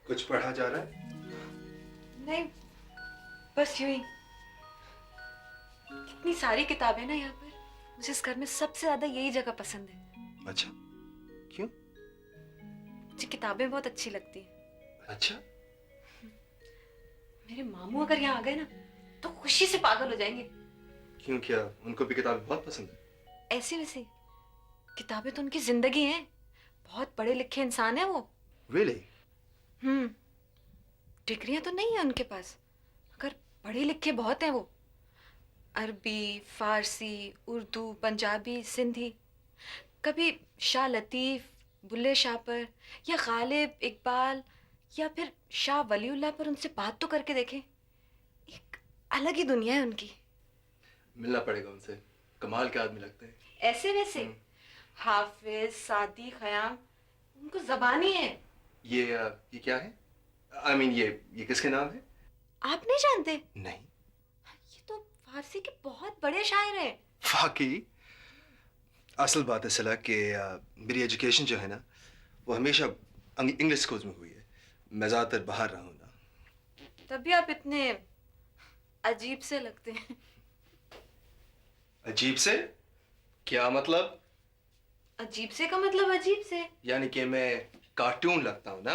कुछ पढ़ा जा रहा है? नहीं, बस यूं ही। कितनी सारी किताबें ना यहाँ पर। मुझे इस घर में सबसे ज्यादा यही जगह पसंद है। अच्छा, क्यों? मुझे किताबें बहुत अच्छी लगती हैं। अच्छा, मेरे मामू अगर यहाँ आ गए ना तो खुशी से पागल हो जाएंगे। क्यों, क्या उनको भी किताबें बहुत पसंद है? ऐसी वैसी किताबें तो उनकी जिंदगी हैं। बहुत पढ़े लिखे इंसान है वो। Really? डिग्रियां तो नहीं है उनके पास, मगर पढ़े लिखे बहुत हैं वो। अरबी, फारसी, उर्दू, पंजाबी, सिंधी। कभी शाह लतीफ, बुल्ले शाह पर या गालिब, इकबाल या फिर शाह वलीउल्लाह पर उनसे बात तो करके देखें। एक अलग ही दुनिया है उनकी। मिलना पड़ेगा उनसे, कमाल के आदमी लगते हैं। ऐसे वैसे हाफिज, सादी, खयाम, उनको जबान ही है। ये क्या है? I mean, ये किसके नाम है? आप नहीं जानते? नहीं। ये तो फारसी के बहुत बड़े शायर हैं। वाकई? असल बात है सला कि मेरी एजुकेशन जो है ना वो हमेशा इंग्लिश स्कूल्स में हुई है। मैं ज़्यादातर बाहर रहा हूँ ना। तभी आप इतने अजीब से लगते हैं। अजीब से? क्या मतलब? अजीब से का मतलब अजीब से? यानी कि मैं कार्टून लगता हूँ ना?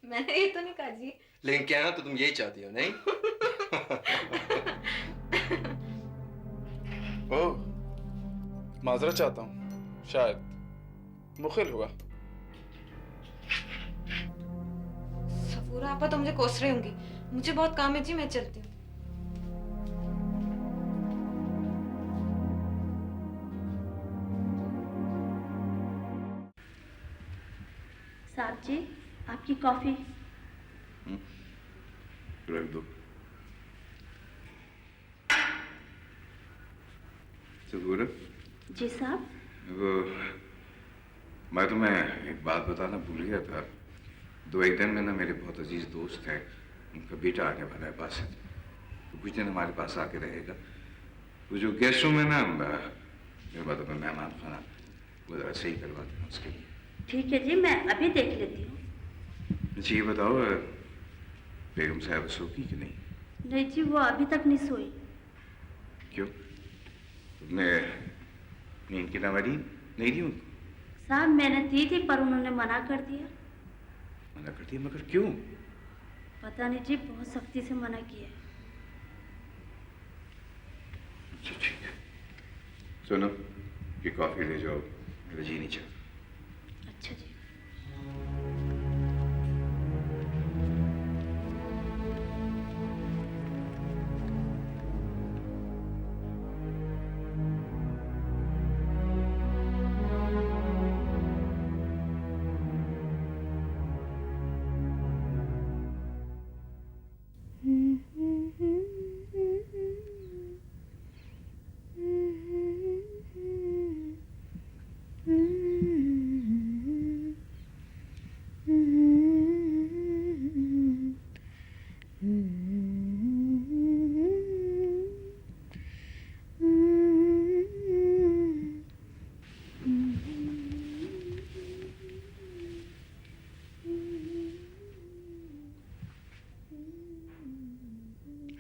मैंने ये तो नहीं कहा जी। लेकिन कहना तो तुम यही चाहती हो, नहीं? ओह, माजरत चाहता हूँ, शायद मुखिल हुआ। सफूरा आपा तो मुझे कोस रही होंगी। मुझे बहुत काम है जी, मैं चलती हूँ। साहब जी, आपकी कॉफी। रख दो। सफूरा जी साहब। वो मैं तुम्हें एक बात बताना भूल गया था। दो एक दिन में ना मेरे बहुत अजीज दोस्त हैं, उनका बेटा आने वाला है पास से, तो कुछ दिन हमारे पास आके रहेगा। वो जो गेस्ट रूम है ना मेरे बाद में मेहमान खाना, वो ज़रा सही करवा देना उसके लिए। ठीक है जी, मैं अभी देख लेती हूँ। अच्छा ये बताओ, बेगम साहब सो की कि नहीं? नहीं जी, वो अभी तक नहीं सोई। क्यों, तुमने नींद की दवाई नहीं दी उनको? साहब मैंने दी थी पर उन्होंने मना कर दिया। मना कर दिया? मगर क्यों? पता नहीं जी, बहुत सख्ती से मना किया है। अच्छा ठीक है, सुनो ये कॉफी ले जाओ, मेरा जी नहीं चाहता। अच्छा जी।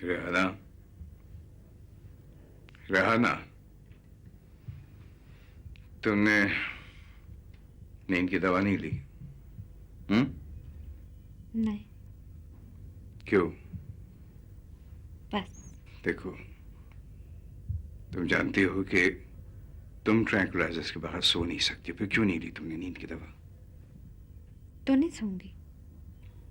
रेहाना, रेहाना, तुमने नींद की दवा नहीं ली? नहीं। क्यों? बस। देखो, तुम जानती हो कि तुम ट्रैंक्विलाइजर्स के बाहर सो नहीं सकती, फिर क्यों नहीं ली तुमने नींद की दवा? तो नहीं सोऊंगी।